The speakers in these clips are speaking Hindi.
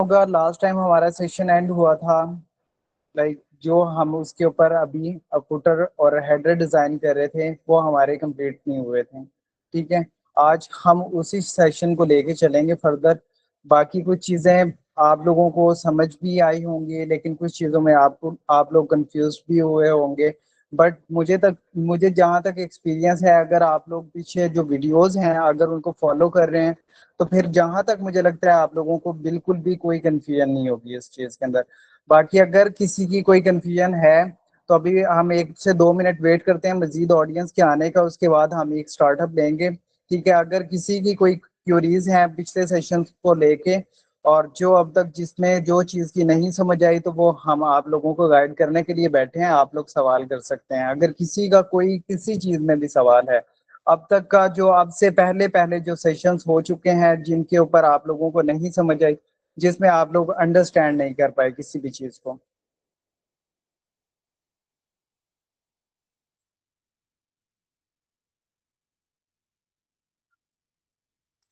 होगा लास्ट टाइम हमारा सेशन एंड हुआ था, लाइक जो हम उसके ऊपर अभी फुटर और हेडर डिजाइन कर रहे थे वो हमारे कंप्लीट नहीं हुए थे। ठीक है, आज हम उसी सेशन को लेके चलेंगे फर्दर। बाकी कुछ चीजें आप लोगों को समझ भी आई होंगी, लेकिन कुछ चीजों में आप लोग कंफ्यूज भी हुए होंगे। बट मुझे जहाँ तक एक्सपीरियंस है, अगर आप लोग पीछे जो वीडियोस हैं अगर उनको फॉलो कर रहे हैं तो फिर जहाँ तक मुझे लगता है आप लोगों को बिल्कुल भी कोई कंफ्यूजन नहीं होगी इस चीज के अंदर। बाकी अगर किसी की कोई कंफ्यूजन है तो अभी हम 1 से 2 मिनट वेट करते हैं मजीद ऑडियंस के आने का, उसके बाद हम एक स्टार्टअप लेंगे। ठीक है, अगर किसी की कोई क्यूरीज हैं पिछले सेशन को लेके और जो अब तक जिसमें जो चीज़ की नहीं समझ आई तो वो हम आप लोगों को गाइड करने के लिए बैठे हैं, आप लोग सवाल कर सकते हैं अगर किसी का कोई किसी चीज़ में भी सवाल है। अब तक का जो अब से पहले पहले जो सेशंस हो चुके हैं जिनके ऊपर आप लोगों को नहीं समझ आई, जिसमें आप लोग अंडरस्टैंड नहीं कर पाए किसी भी चीज को।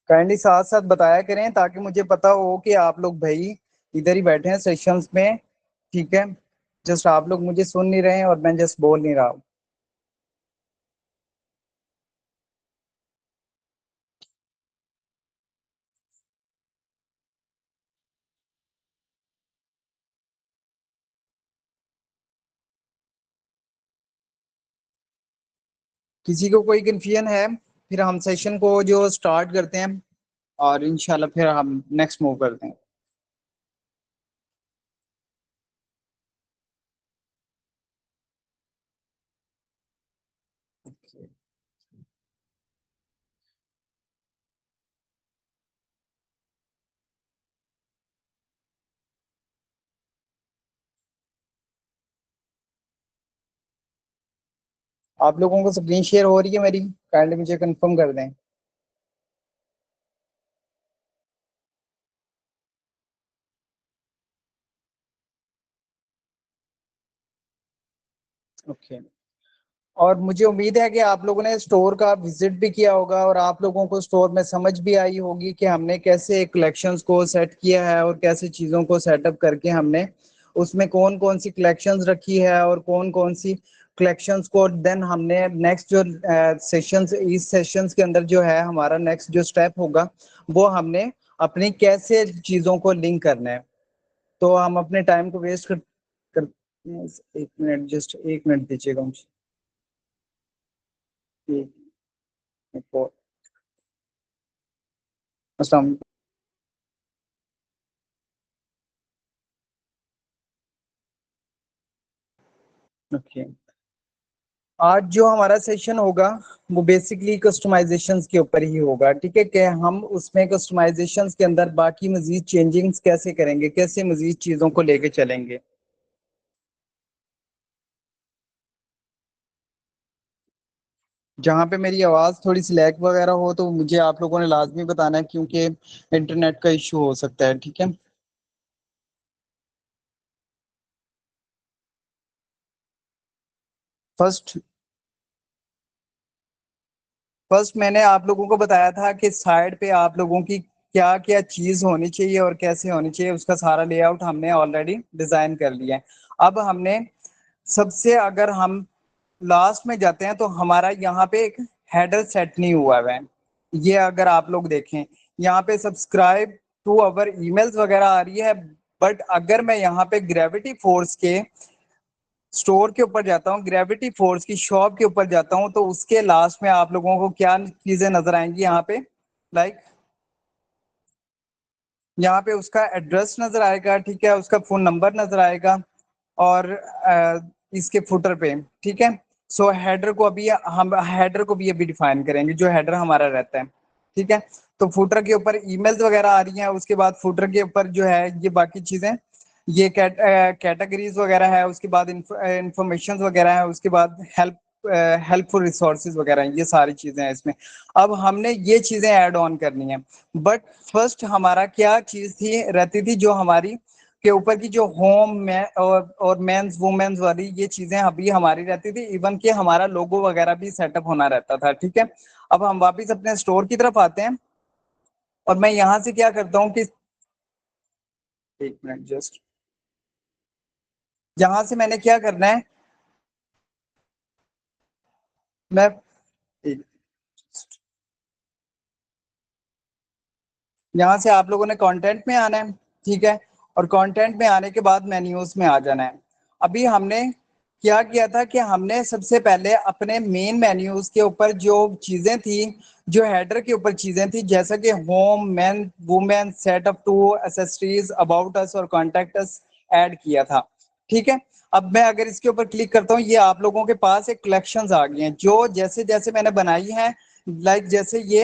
काइंडली साथ साथ बताया करें ताकि मुझे पता हो कि आप लोग भाई इधर ही बैठे हैं सेशंस में। ठीक है, जस्ट आप लोग मुझे सुन नहीं रहे हैं और मैं जस्ट बोल नहीं रहा हूँ। किसी को कोई कंफ्यूजन है फिर हम सेशन को जो स्टार्ट करते हैं और इंशाल्लाह फिर हम नेक्स्ट मूव करते हैं। आप लोगों को स्क्रीन शेयर हो रही है मेरी? काइंडली मुझे कंफर्म कर दें। ओके। और मुझे उम्मीद है कि आप लोगों ने स्टोर का विजिट भी किया होगा और आप लोगों को स्टोर में समझ भी आई होगी कि हमने कैसे कलेक्शंस को सेट किया है और कैसे चीज़ों को सेटअप करके हमने उसमें कौन कौन सी कलेक्शंस रखी है और कौन कौन सी कलेक्शंस को देन हमने नेक्स्ट जो सेशंस इस सेशंस के अंदर जो है हमारा नेक्स्ट जो स्टेप होगा वो हमने अपनी कैसे चीज़ों को लिंक करना है। तो हम अपने टाइम को वेस्ट कर 1 मिनट, जस्ट 1 मिनट दीजिएगा मुझे। एक मिनट। अस्सलाम। ओके, आज जो हमारा सेशन होगा वो बेसिकली कस्टमाइजेशंस के ऊपर ही होगा। ठीक है, कि हम उसमें कस्टमाइजेशंस के अंदर बाकी मजीद चेंजिंग्स कैसे करेंगे, कैसे मजीद चीज़ों को लेके चलेंगे। जहाँ पे मेरी आवाज़ थोड़ी सी लैग वगैरह हो तो मुझे आप लोगों ने लाजमी बताना है, क्योंकि इंटरनेट का इशू हो सकता है। ठीक है, फर्स्ट फर्स्ट मैंने आप लोगों को बताया था कि साइड पे आप लोगों की क्या क्या चीज होनी चाहिए और कैसे होनी चाहिए, उसका सारा लेआउट हमने ऑलरेडी डिजाइन कर लिया है। अब हमने सबसे अगर हम लास्ट में जाते हैं तो हमारा यहाँ पे एक हेडर सेट नहीं हुआ है। ये अगर आप लोग देखें यहाँ पे सब्सक्राइब टू अवर ईमेल्स वगैरह आ रही है, बट अगर मैं यहाँ पे ग्रेविटी फोर्स के स्टोर के ऊपर जाता हूँ, ग्रेविटी फोर्स की शॉप के ऊपर जाता हूँ, तो उसके लास्ट में आप लोगों को क्या चीजें नजर आएंगी यहाँ पे? लाइक यहाँ पे उसका एड्रेस नजर आएगा, ठीक है, उसका फोन नंबर नजर आएगा और इसके फुटर पे। ठीक है, सो हेडर को अभी हम हेडर को भी अभी डिफाइन करेंगे जो हेडर हमारा रहता है। ठीक है, तो फुटर के ऊपर ईमेल्स वगैरह आ रही हैं, उसके बाद फुटर के ऊपर जो है ये बाकी चीजें, ये कैटेगरीज वगैरह है, उसके बाद इंफॉर्मेशन वगैरह है, उसके बाद हेल्पफुल रिसोर्सेज वगैरह हैं, ये सारी चीजें हैं इसमें। अब हमने ये चीजें ऐड ऑन करनी है। बट फर्स्ट हमारा क्या चीज थी रहती थी जो हमारी के ऊपर की जो होम में और मेंस वुमेन्स वाली ये चीजें अभी हमारी रहती थी, इवन कि हमारा लोगो वगैरह भी सेटअप होना रहता था। ठीक है, अब हम वापिस अपने स्टोर की तरफ आते हैं और मैं यहाँ से क्या करता हूँ कि एक मिनट जस्ट, यहाँ से मैंने क्या करना है, मैं एक, यहाँ से आप लोगों ने कंटेंट में आना है, ठीक है। और कंटेंट में आने के बाद मेन्यूज में आ जाना है। अभी हमने क्या किया था कि हमने सबसे पहले अपने मेन मेन्यूज के ऊपर जो चीजें थी, जो हेडर के ऊपर चीजें थी, जैसा कि home, men, women, setup two, accessories, about us और कॉन्टेक्ट अस ऐड किया था, ठीक है। अब मैं अगर इसके ऊपर क्लिक करता हूँ, ये आप लोगों के पास एक कलेक्शंस आ गई हैं जो जैसे जैसे मैंने बनाई है, लाइक जैसे ये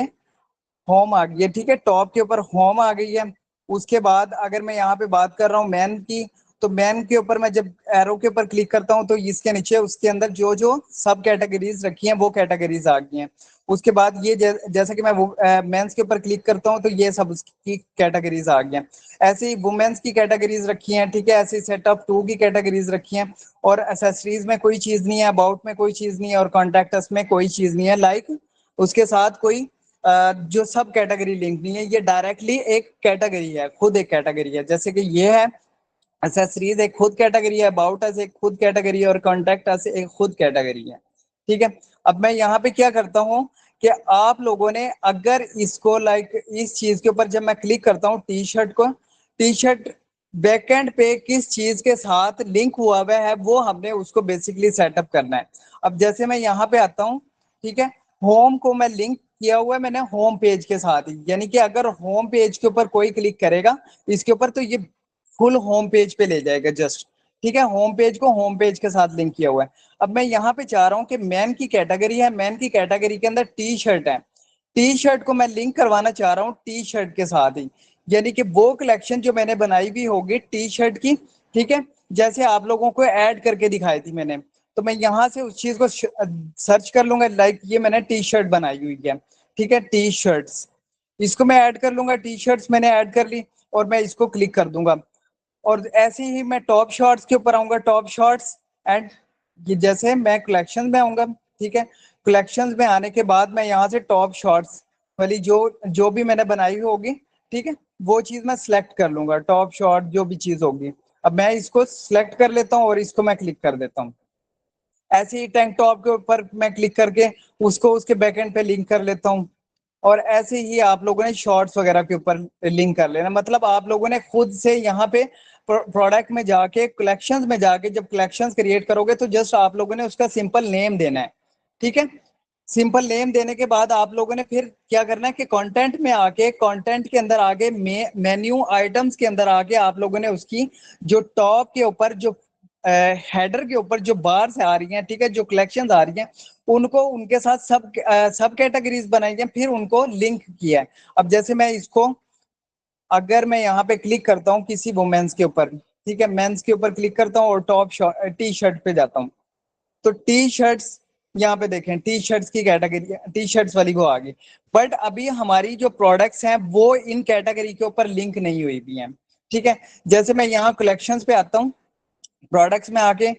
होम आ गई है, ठीक है, टॉप के ऊपर होम आ गई है। उसके बाद अगर मैं यहाँ पे बात कर रहा हूँ मैन की, तो मैन के ऊपर मैं जब एरो के ऊपर क्लिक करता हूँ तो इसके नीचे उसके अंदर जो जो सब कैटेगरीज रखी हैं वो कैटेगरीज आ गई हैं। उसके बाद ये जैसा कि मैं वो मेंस के ऊपर क्लिक करता हूँ तो ये सब उसकी कैटेगरीज आ गई हैं। ऐसे ही वुमेन्स की कैटेगरीज रखी हैं, ठीक है, ऐसे ही सेटअप टू की कैटेगरीज रखी हैं। और एसेसरीज में कोई चीज नहीं है, अबाउट में कोई चीज नहीं है, और कॉन्टेक्ट अस में कोई चीज नहीं है, लाइक उसके साथ कोई जो सब कैटेगरी लिंक नहीं है। ये डायरेक्टली एक कैटेगरी है, खुद एक कैटेगरी है, जैसे कि ये है एसेसरीज एक खुद कैटेगरी है, अबाउट अस एक खुद कैटेगरी है, और कॉन्टेक्ट अस एक खुद कैटेगरी है, ठीक है। अब मैं यहाँ पे क्या करता हूँ कि आप लोगों ने अगर इसको लाइक इस चीज के ऊपर जब मैं क्लिक करता हूँ टी शर्ट को, टी शर्ट बैकएंड पे किस चीज के साथ लिंक हुआ हुआ है वो हमने उसको बेसिकली सेटअप करना है। अब जैसे मैं यहाँ पे आता हूँ, ठीक है, होम को मैं लिंक किया हुआ है मैंने होम पेज के साथ ही, यानी कि अगर होम पेज के ऊपर कोई क्लिक करेगा इसके ऊपर तो ये फुल होम पेज पे ले जाएगा जस्ट, ठीक है, होम पेज को होम पेज के साथ लिंक किया हुआ है। अब मैं यहाँ पे चाह रहा हूँ कि मैन की कैटेगरी है, मैन की कैटेगरी के अंदर टी शर्ट है, टी शर्ट को मैं लिंक करवाना चाह रहा हूँ टी शर्ट के साथ ही, यानी कि वो कलेक्शन जो मैंने बनाई हुई होगी टी शर्ट की, ठीक है, जैसे आप लोगों को ऐड करके दिखाई थी मैंने, तो मैं यहाँ से उस चीज को सर्च कर लूंगा, लाइक ये मैंने टी शर्ट बनाई हुई है, ठीक है, टी शर्ट्स, इसको मैं ऐड कर लूंगा, टी शर्ट्स मैंने ऐड कर ली और मैं इसको क्लिक कर दूंगा। और ऐसे ही मैं टॉप शॉट्स के ऊपर आऊंगा, टॉप शॉट्स एंड ये जैसे मैं कलेक्शन में आऊंगा, ठीक है, कलेक्शन में आने के बाद मैं यहाँ से टॉप शॉट्स वाली जो जो भी मैंने बनाई होगी, ठीक है, वो चीज मैं सिलेक्ट कर लूंगा, टॉप शॉट जो भी चीज होगी। अब मैं इसको सिलेक्ट कर लेता हूँ और इसको मैं क्लिक कर देता हूँ। ऐसे ही टैंक टॉप के ऊपर मैं क्लिक करके उसको उसके बैकएंड पे लिंक कर लेता हूँ। और ऐसे ही आप लोगों ने शॉर्ट्स वगैरह के ऊपर लिंक कर लेना, मतलब आप लोगों ने खुद से यहाँ पे प्रोडक्ट में जाके कलेक्शंस में जाके जब कलेक्शंस क्रिएट करोगे तो जस्ट आप लोगों ने उसका सिंपल नेम देना है, ठीक है। सिंपल नेम देने के बाद आप लोगों ने फिर क्या करना है कि कंटेंट में आके कंटेंट के अंदर आगे मेन्यू आइटम्स के अंदर आके आप लोगों ने उसकी जो टॉप के ऊपर जो हेडर के ऊपर जो बार्स आ रही हैं, ठीक है, जो कलेक्शंस आ रही हैं उनको उनके साथ सब कैटेगरीज बनाई हैं, फिर उनको लिंक किया है। अब जैसे मैं इसको अगर मैं यहाँ पे क्लिक करता हूँ किसी वुमेन्स के ऊपर, ठीक है, मेंस के ऊपर क्लिक करता हूँ और टॉप टी शर्ट पे जाता हूँ, तो टी शर्ट्स यहाँ पे देखें टी शर्ट्स की कैटेगरी टी शर्ट्स वाली वो आ गई। बट अभी हमारी जो प्रोडक्ट्स हैं वो इन कैटेगरी के ऊपर लिंक नहीं हुई भी हैं, ठीक है। जैसे मैं यहाँ कलेक्शंस पे आता हूँ, प्रोडक्ट्स में आके,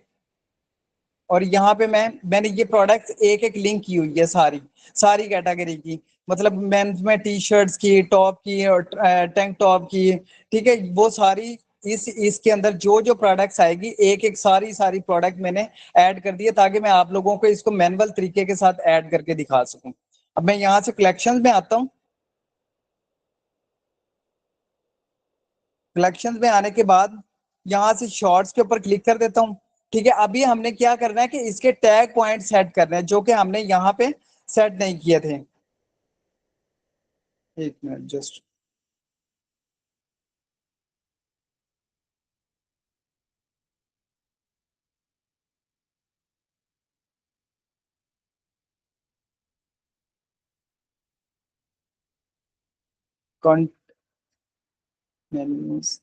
और यहाँ पे मैंने ये प्रोडक्ट्स एक एक लिंक की हुई है सारी सारी कैटेगरी की, मतलब मेंस में टी शर्ट्स की, टॉप की और टैंक टॉप की, ठीक है, वो सारी इस इसके अंदर जो जो प्रोडक्ट्स आएगी एक एक सारी सारी प्रोडक्ट मैंने ऐड कर दी है ताकि मैं आप लोगों को इसको मैनुअल तरीके के साथ ऐड करके दिखा सकूं। अब मैं यहाँ से कलेक्शंस में आता हूँ, कलेक्शंस में आने के बाद यहाँ से शॉर्ट्स के ऊपर क्लिक कर देता हूँ, ठीक है। अभी हमने क्या करना है कि इसके टैग पॉइंट सेट करने हैं जो कि हमने यहाँ पे सेट नहीं किए थे। एक मिनट जस्ट, मेन्यूज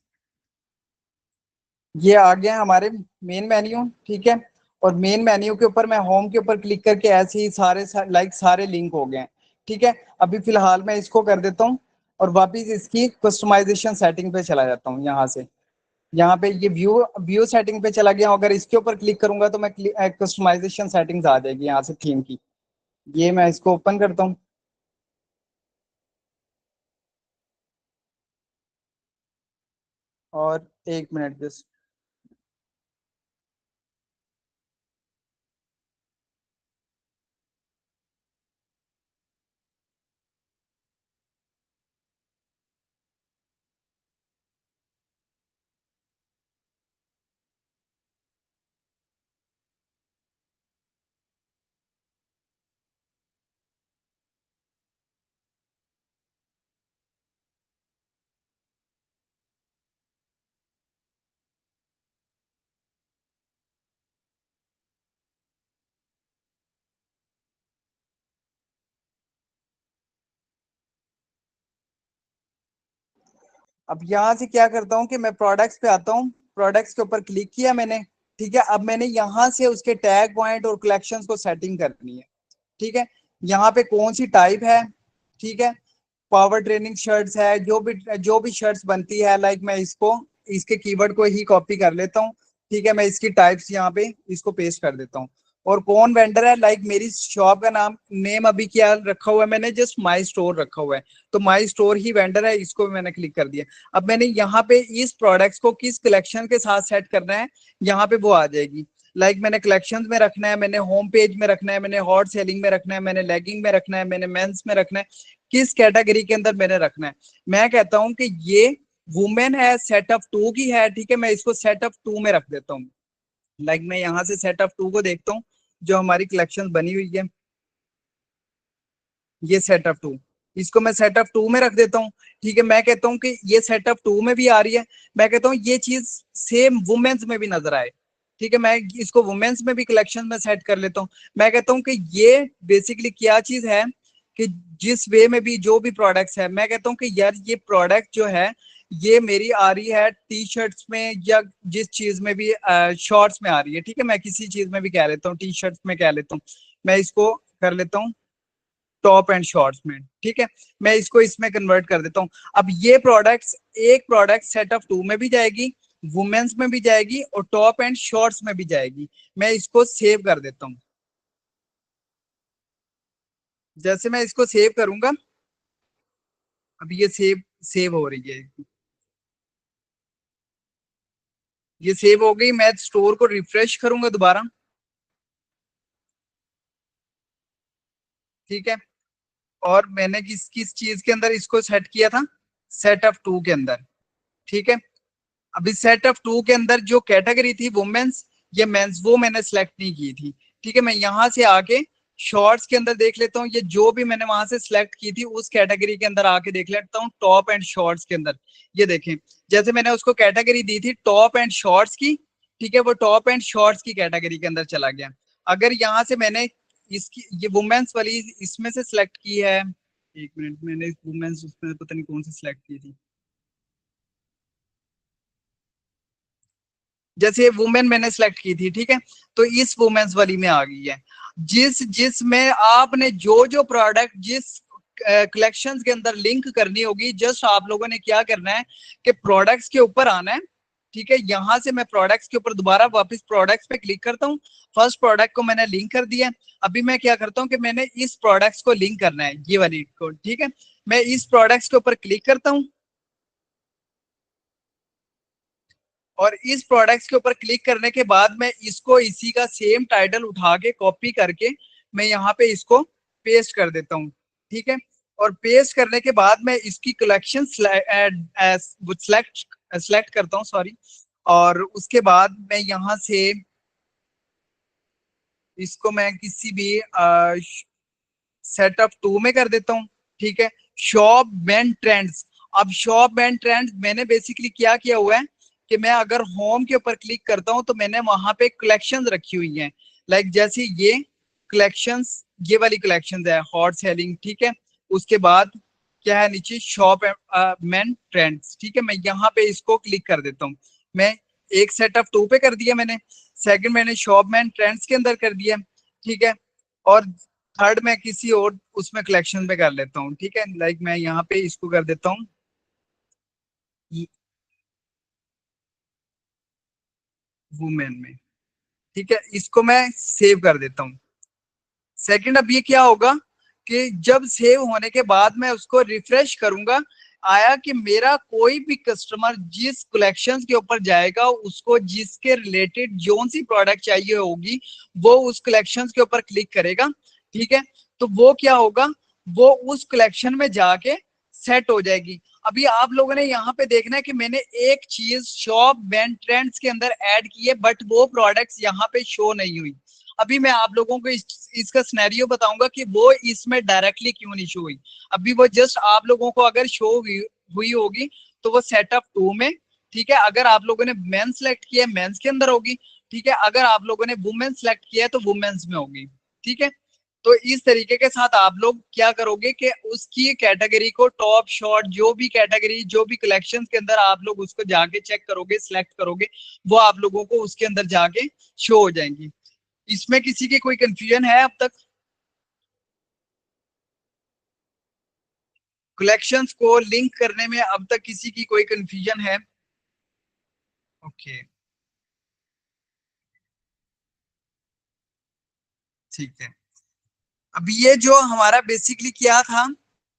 ये आ गया हमारे मेन मेन्यू, ठीक है। और मेन मेन्यू के ऊपर मैं होम के ऊपर क्लिक करके ऐसे ही लाइक सारे लिंक हो गए, ठीक है। अभी फिलहाल मैं इसको कर देता हूँ और वापिस इसकी कस्टमाइजेशन सेटिंग पे चला जाता हूँ यहाँ से। यहाँ पे ये व्यू व्यू सेटिंग पे चला गया, अगर इसके ऊपर क्लिक करूंगा तो मैं कस्टमाइजेशन सेटिंग्स आ जाएगी यहाँ से थीम की। ये मैं इसको ओपन करता हूँ, और 1 मिनट बस। अब यहाँ से क्या करता हूँ कि मैं प्रोडक्ट्स पे आता हूँ, प्रोडक्ट्स के ऊपर क्लिक किया मैंने, ठीक है। अब मैंने यहाँ से उसके टैग पॉइंट और कलेक्शंस को सेटिंग करनी है, ठीक है। यहाँ पे कौन सी टाइप है, ठीक है, पावर ट्रेनिंग शर्ट्स है, जो भी शर्ट्स बनती है, लाइक मैं इसको इसके कीवर्ड को ही कॉपी कर लेता हूँ, ठीक है। मैं इसकी टाइप्स यहाँ पे इसको पेस्ट कर देता हूँ। और कौन वेंडर है, लाइक मेरी शॉप का नाम नेम अभी क्या रखा हुआ है, मैंने जस्ट माई स्टोर रखा हुआ है, तो माई स्टोर ही वेंडर है, इसको भी मैंने क्लिक कर दिया। अब मैंने यहाँ पे इस प्रोडक्ट्स को किस कलेक्शन के साथ सेट करना है, यहाँ पे वो आ जाएगी। लाइक मैंने कलेक्शंस में रखना है, मैंने होम पेज में रखना है, मैंने हॉट सेलिंग में रखना है, मैंने लेगिंग में रखना है, मैंने मेंस में रखना है, किस कैटेगरी के अंदर मैंने रखना है। मैं कहता हूं कि ये वुमेन है, सेटअप 2 की है, ठीक है। मैं इसको सेटअप 2 में रख देता हूँ। लाइक मैं यहाँ से सेटअप 2 को देखता हूँ, जो हमारी कलेक्शन बनी हुई है, ये सेटअप 2, इसको मैं सेटअप 2 में रख देता हूँ, ठीक है। मैं कहता हूँ कि ये सेटअप 2 में भी आ रही है, मैं कहता हूँ ये चीज सेम वुमेन्स में भी नजर आए, ठीक है। मैं इसको वुमेन्स में भी कलेक्शन में सेट कर लेता हूँ। मैं कहता हूँ कि ये बेसिकली क्या चीज है कि जिस वे में भी जो भी प्रोडक्ट्स है, मैं कहता हूँ कि यार ये प्रोडक्ट जो है ये मेरी आ रही है टी शर्ट्स में, या जिस चीज में भी शॉर्ट्स में आ रही है, ठीक है। मैं किसी चीज में भी कह लेता हूँ, टी शर्ट्स में कह लेता हूँ, मैं इसको कर लेता हूँ टॉप एंड शॉर्ट्स में, ठीक है। मैं इसको इसमें कन्वर्ट कर देता हूँ। अब ये प्रोडक्ट्स, एक प्रोडक्ट सेटअप 2 में भी जाएगी, वुमेन्स में भी जाएगी, और टॉप एंड शॉर्ट्स में भी जाएगी। मैं इसको सेव कर देता हूँ। जैसे मैं इसको सेव करूंगा, अब ये सेव सेव हो रही है, ये सेव हो गई। मैं स्टोर को रिफ्रेश करूंगा दोबारा, ठीक है। और मैंने किस किस चीज के अंदर इसको सेट किया था, सेटअप 2 के अंदर, ठीक है। अभी सेटअप 2 के अंदर जो कैटेगरी थी वुमेन्स या मेंस, वो मैंने सेलेक्ट नहीं की थी, ठीक है। मैं यहां से आके शॉर्ट्स के अंदर देख लेता हूँ, ये जो भी मैंने वहां से सिलेक्ट की थी उस कैटेगरी के अंदर आके देख लेता हूँ टॉप एंड शॉर्ट्स के अंदर। ये देखें, जैसे मैंने उसको कैटेगरी दी थी टॉप एंड शॉर्ट्स की, ठीक है, वो टॉप एंड शॉर्ट्स की कैटेगरी के अंदर चला गया। अगर यहाँ से मैंने इसकी ये वुमेन्स वाली इसमें से सिलेक्ट की है, 1 मिनट, मैंने वुमेन्स उसमें पता नहीं कौन सी सिलेक्ट की थी, जैसे वुमेन मैंने सेलेक्ट की थी, ठीक है। तो इस वुमेन्स वाली में आ गई है। जिस जिसमें आपने जो जो प्रोडक्ट जिस कलेक्शंस के अंदर लिंक करनी होगी, जस्ट आप लोगों ने क्या करना है कि प्रोडक्ट्स के ऊपर आना है, ठीक है। यहां से मैं प्रोडक्ट्स के ऊपर दोबारा वापस प्रोडक्ट्स पे क्लिक करता हूँ। फर्स्ट प्रोडक्ट को मैंने लिंक कर दिया। अभी मैं क्या करता हूँ कि मैंने इस प्रोडक्ट्स को लिंक करना है, ये वाली को, ठीक है। मैं इस प्रोडक्ट्स के ऊपर क्लिक करता हूँ, और इस प्रोडक्ट्स के ऊपर क्लिक करने के बाद मैं इसको इसी का सेम टाइटल उठा के कॉपी करके मैं यहाँ पे इसको पेस्ट कर देता हूँ, ठीक है। और पेस्ट करने के बाद मैं इसकी कलेक्शन सेलेक्ट सेलेक्ट करता हूँ, सॉरी। और उसके बाद मैं यहाँ से इसको मैं किसी भी सेटअप 2 में कर देता हूँ, ठीक है। शॉप बैंड ट्रेंड्स, अब शॉप बैंड ट्रेंड्स मैंने बेसिकली क्या किया हुआ है कि मैं अगर होम के ऊपर क्लिक करता हूँ तो मैंने वहां पे कलेक्शंस रखी हुई हैं। लाइक जैसे ये कलेक्शंस, ये वाली कलेक्शंस है हॉट सेलिंग, ठीक है। उसके बाद क्या है नीचे शॉप मैन ट्रेंड्स, ठीक है। मैं यहाँ पे इसको क्लिक कर देता हूँ। मैं एक सेटअप 2 पे कर दिया मैंने, सेकंड मैंने शॉप मैन ट्रेंड्स के अंदर कर दिया, ठीक है। और थर्ड मैं किसी और उसमें कलेक्शन में कर लेता हूँ, ठीक है। लाइक मैं यहाँ पे इसको कर देता हूँ वुमेन में, ठीक है। इसको मैं सेव कर देता हूँ। सेकंड, अब ये क्या होगा कि जब सेव होने के बाद मैं उसको रिफ्रेश करूंगा, आया कि मेरा कोई भी कस्टमर जिस कलेक्शन के ऊपर जाएगा, उसको जिसके रिलेटेड जो सी प्रोडक्ट चाहिए होगी वो उस कलेक्शन के ऊपर क्लिक करेगा। ठीक है, तो वो क्या होगा, वो उस कलेक्शन में जाके सेट हो जाएगी। अभी आप लोगों ने यहाँ पे देखना है कि मैंने एक चीज शॉप बैंड ट्रेंड्स के अंदर ऐड की है, बट वो प्रोडक्ट्स यहाँ पे शो नहीं हुई। अभी मैं आप लोगों को इसका सिनेरियो बताऊंगा कि वो इसमें डायरेक्टली क्यों नहीं शो हुई। अभी वो जस्ट आप लोगों को अगर शो हुई होगी तो वो सेटअप 2 में। ठीक है, अगर आप लोगों ने मेन सेलेक्ट किया है मेंस के अंदर होगी। ठीक है, अगर आप लोगों ने वुमेन सेलेक्ट किया है तो वुमेन्स में होगी। ठीक है, तो इस तरीके के साथ आप लोग क्या करोगे कि उसकी कैटेगरी को टॉप शॉर्ट जो भी कैटेगरी जो भी कलेक्शंस के अंदर आप लोग उसको जाके चेक करोगे सिलेक्ट करोगे, वो आप लोगों को उसके अंदर जाके शो हो जाएंगी। इसमें किसी की कोई कंफ्यूजन है अब तक? कलेक्शंस को लिंक करने में अब तक किसी की कोई कंफ्यूजन है? ओके, ठीक है। अब ये जो हमारा बेसिकली क्या था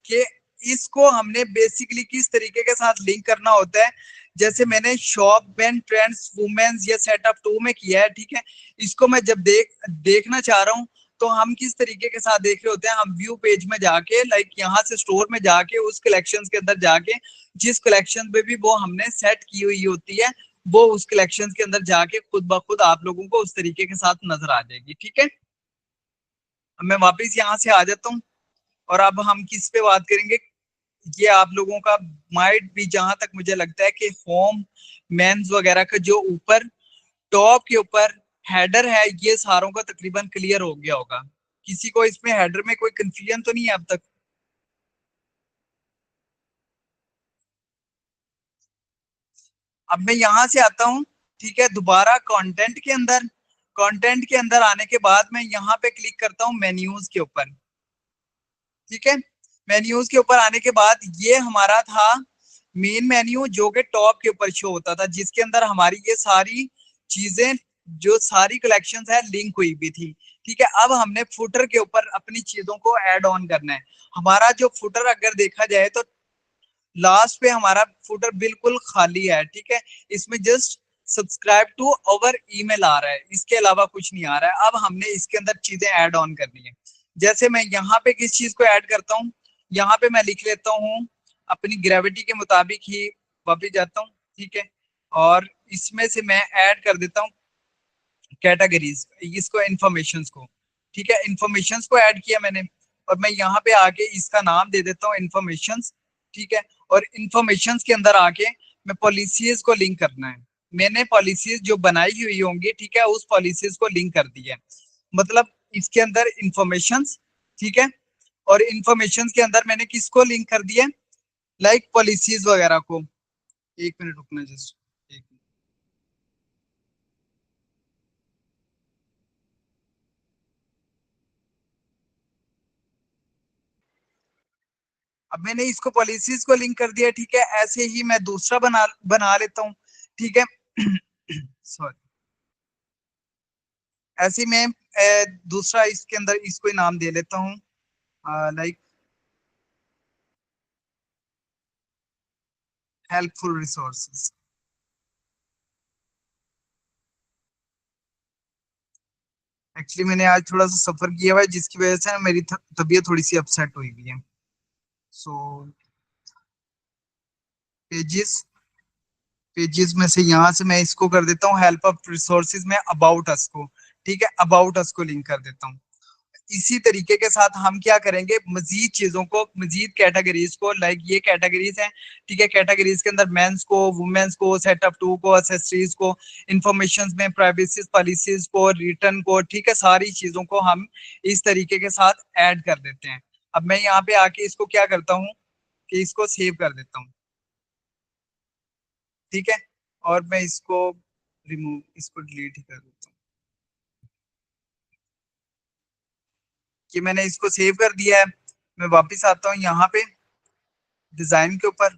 कि इसको हमने बेसिकली किस तरीके के साथ लिंक करना होता है। जैसे मैंने शॉप एंड ट्रेंड्स वुमेन्स ये सेटअप 2 में किया है। ठीक है, इसको मैं जब देखना चाह रहा हूँ तो हम किस तरीके के साथ देख रहे होते हैं, हम व्यू पेज में जाके लाइक यहाँ से स्टोर में जाके उस कलेक्शंस के अंदर जाके जिस कलेक्शन पे भी वो हमने सेट की हुई होती है वो उस कलेक्शन के अंदर जाके खुद ब खुद आप लोगों को उस तरीके के साथ नजर आ जाएगी। ठीक है, अब मैं वापस यहाँ से आ जाता हूँ और अब हम किस पे बात करेंगे। ये आप लोगों का माइट भी जहां तक मुझे लगता है कि होम मेंस वगैरह का जो ऊपर टॉप के ऊपर हेडर है ये सारों का तकरीबन क्लियर हो गया होगा। किसी को इसमें हेडर में कोई कंफ्यूजन तो नहीं है अब तक? अब मैं यहां से आता हूँ। ठीक है, दोबारा कंटेंट के अंदर, कंटेंट के अंदर आने के बाद मैं यहाँ पे क्लिक करता हूँ मेन्यूज के ऊपर। ठीक है, मेन्यूज के ऊपर आने के बाद ये हमारा था मेन मेन्यू जो कि टॉप के ऊपर शो होता था, जिसके अंदर हमारी ये सारी चीजें जो सारी कलेक्शंस है लिंक हुई भी थी। ठीक है, अब हमने फुटर के ऊपर अपनी चीजों को ऐड ऑन करना है। हमारा जो फुटर अगर देखा जाए तो लास्ट पे हमारा फुटर बिल्कुल खाली है। ठीक है, इसमें just subscribe to our email आ रहा है, इसके अलावा कुछ नहीं आ रहा है। अब हमने इसके अंदर चीजें ऐड ऑन करनी है। जैसे मैं यहाँ पे किस चीज को ऐड करता हूँ, यहाँ पे मैं लिख लेता हूँ अपनी ग्रेविटी के मुताबिक ही वापिस जाता हूँ। ठीक है, और इसमें से मैं ऐड कर देता हूँ कैटेगरीज इसको इंफॉर्मेशन को। ठीक है, इंफॉर्मेशन को ऐड किया मैंने और मैं यहाँ पे आके इसका नाम दे देता हूँ इंफॉर्मेशन। ठीक है, और इंफॉर्मेशन के अंदर आके मैं पॉलिसीज को लिंक करना है। मैंने पॉलिसीज जो बनाई हुई होंगी ठीक है उस पॉलिसीज को लिंक कर दिया है। मतलब इसके अंदर इंफॉर्मेशन। ठीक है, और इंफॉर्मेशन के अंदर मैंने किसको लिंक कर दिया, लाइक पॉलिसीज वगैरह को। एक मिनट रुकना जस्ट। अब मैंने इसको पॉलिसीज को लिंक कर दिया। ठीक है, ऐसे ही मैं दूसरा बना बना लेता हूँ। ठीक है, सॉरी, ऐसे ही मैं दूसरा इसके अंदर इसको ही नाम दे लेता हूँ लाइक हेल्पफुल रिसोर्सेज। एक्चुअली मैंने आज थोड़ा सा सफर किया हुआ है जिसकी वजह से ना मेरी तबीयत थोड़ी सी अपसेट हुई हुई है। सो पेजेस, पेजेस में से यहाँ से मैं इसको कर देता हूँ हेल्प ऑफ रिसोर्सेज में अबाउट अस को। ठीक है, अबाउट अस को लिंक कर देता हूँ। इसी तरीके के साथ हम क्या करेंगे, मजीद चीजों को मजीद कैटेगरीज को लाइक ये कैटेगरीज हैं। ठीक है, कैटेगरीज के अंदर मेंस को वुमेन्स को सेटअप 2 को एसेसरीज को इंफॉर्मेशन में प्राइवेसी पॉलिसीज को रिटर्न को। ठीक है, सारी चीजों को हम इस तरीके के साथ ऐड कर देते हैं। अब मैं यहाँ पे आके इसको क्या करता हूँ कि इसको सेव कर देता हूँ। ठीक है, और मैं इसको रिमूव इसको डिलीट ही कर देता हूँ कि मैंने इसको सेव कर दिया है। मैं वापस आता हूँ यहाँ पे डिजाइन के ऊपर,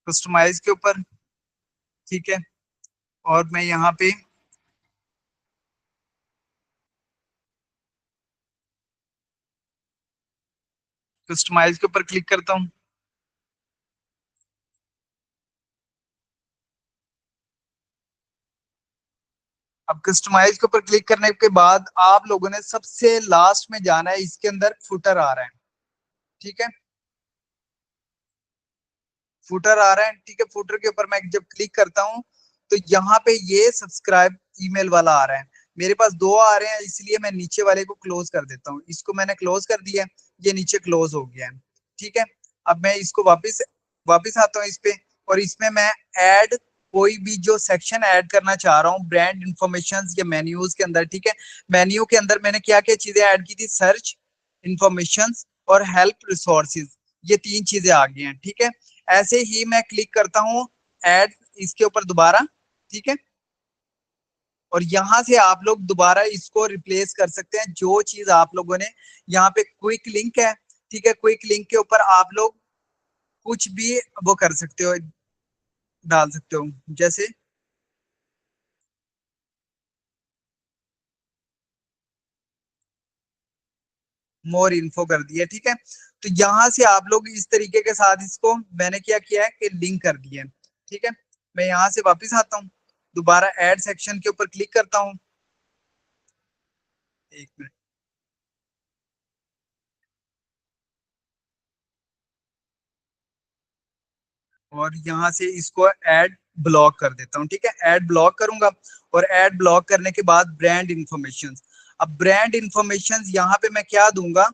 कस्टमाइज के ऊपर। ठीक है, और मैं यहाँ पे कस्टमाइज के ऊपर क्लिक करता हूँ। अब कस्टमाइज के ऊपर क्लिक करने के बाद आप लोगों ने सबसे लास्ट में जाना है, इसके अंदर फुटर आ रहा है, ठीक है, फुटर आ रहा है, ठीक है। फुटर के ऊपर मैं जब क्लिक करता हूँ तो यहाँ पे ये सब्सक्राइब ईमेल वाला आ रहा है, मेरे पास दो आ रहे हैं, इसलिए मैं नीचे वाले को क्लोज कर देता हूँ। इसको मैंने क्लोज कर दिया, ये नीचे क्लोज हो गया है, ठीक है। अब मैं इसको वापस वापस आता हूँ इस पे, और इसमें मैं ऐड कोई भी जो सेक्शन ऐड करना चाह रहा हूँ ब्रांड इंफॉर्मेशन या मेन्यूज के अंदर, ठीक है। मेन्यू के अंदर मैंने क्या क्या चीजें ऐड की थी, सर्च, इंफॉर्मेशन और हेल्प रिसोर्सेज, ये तीन चीजें आ गई हैं, ठीक है। ऐसे ही मैं क्लिक करता हूँ ऐड इसके ऊपर दोबारा, ठीक है। और यहाँ से आप लोग दोबारा इसको रिप्लेस कर सकते हैं, जो चीज आप लोगों ने यहाँ पे क्विक लिंक है, ठीक है, क्विक लिंक के ऊपर आप लोग कुछ भी वो कर सकते हो, डाल सकते हो, जैसे मोर इन्फो कर दिया, ठीक है। तो यहाँ से आप लोग इस तरीके के साथ इसको मैंने क्या किया है कि लिंक कर दिया है, ठीक है। मैं यहाँ से वापस आता हूँ, दोबारा ऐड सेक्शन के ऊपर क्लिक करता हूँ, एक मिनट, और यहाँ से इसको ऐड ब्लॉक कर देता हूँ, ठीक है, ऐड ब्लॉक करूंगा। और ऐड ब्लॉक करने के बाद ब्रांड इंफॉर्मेशन, अब ब्रांड इंफॉर्मेशन यहाँ पे मैं क्या दूंगा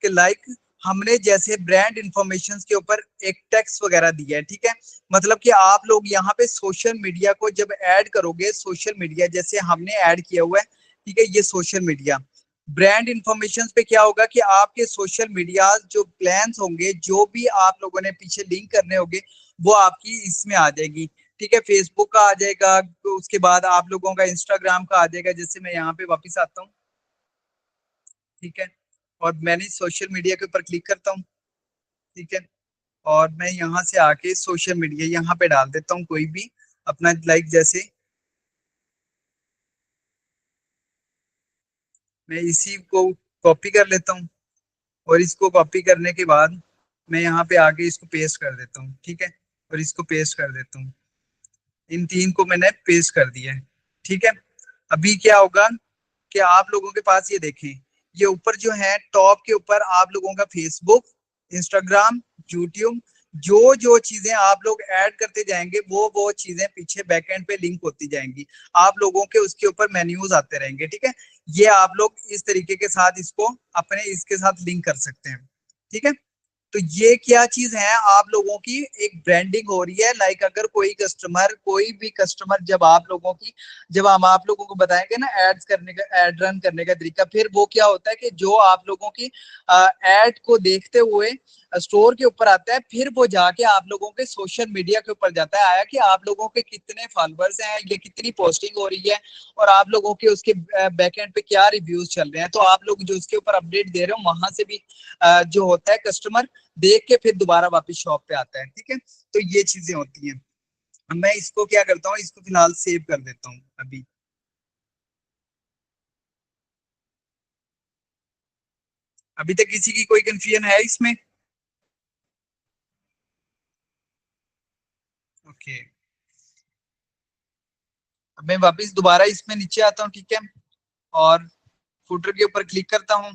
कि लाइक हमने जैसे ब्रांड इंफॉर्मेशन के ऊपर एक टेक्स्ट वगैरह दिया है, ठीक है। मतलब कि आप लोग यहाँ पे सोशल मीडिया को जब ऐड करोगे, सोशल मीडिया जैसे हमने ऐड किया हुआ है, ठीक है, ये सोशल मीडिया ब्रांड इंफॉर्मेशन पे क्या होगा कि आपके सोशल मीडिया जो प्लान्स होंगे, जो भी आप लोगों ने पीछे लिंक करने होंगे, वो आपकी इसमें आ जाएगी, ठीक है। फेसबुक का आ जाएगा, तो उसके बाद आप लोगों का इंस्टाग्राम का आ जाएगा, जैसे मैं यहाँ पे वापस आता हूँ, ठीक है। और मैंने सोशल मीडिया के ऊपर क्लिक करता हूँ, ठीक है। और मैं यहाँ से आके सोशल मीडिया यहाँ पे डाल देता हूँ कोई भी अपना, लाइक जैसे मैं इसी को कॉपी कर लेता हूँ, और इसको कॉपी करने के बाद मैं यहाँ पे आके इसको पेस्ट कर देता हूँ, ठीक है। और इसको पेस्ट कर देता हूँ, इन तीन को मैंने पेस्ट कर दिया है, ठीक है। अभी क्या होगा कि आप लोगों के पास ये देखें, ये ऊपर जो है टॉप के ऊपर आप लोगों का फेसबुक, इंस्टाग्राम, यूट्यूब, जो जो चीजें आप लोग ऐड करते जाएंगे वो चीजें पीछे बैकएंड पे लिंक होती जाएंगी, आप लोगों के उसके ऊपर मेन्यूज आते रहेंगे, ठीक है। ये आप लोग इस तरीके के साथ इसको अपने इसके साथ लिंक कर सकते हैं, ठीक है। तो ये क्या चीज है, आप लोगों की एक ब्रांडिंग हो रही है। लाइक अगर कोई भी कस्टमर जब आप लोगों की, जब हम आप लोगों को बताएंगे ना एड्स करने का, एड रन करने का तरीका, फिर वो क्या होता है कि जो आप लोगों की एड को देखते हुए स्टोर के ऊपर आता है, फिर वो जाके आप लोगों के सोशल मीडिया के ऊपर जाता है, आया कि आप लोगों के कितने फॉलोअर्स हैं, ये कितनी पोस्टिंग हो रही है, और आप लोगों के उसके बैकएंड पे क्या रिव्यूज चल रहे हैं। तो आप लोग जो उसके ऊपर अपडेट दे रहे हो, वहां से भी जो होता है कस्टमर देख के फिर दोबारा वापस शॉप पे आता है, ठीक है। तो ये चीजें होती हैं। मैं इसको क्या करता हूँ, इसको फिलहाल सेव कर देता हूँ अभी। अभी तक किसी की कोई कंफ्यूजन है इसमें? ओके, अब मैं वापस दोबारा इसमें नीचे आता हूँ, ठीक है। और फुटर के ऊपर क्लिक करता हूँ,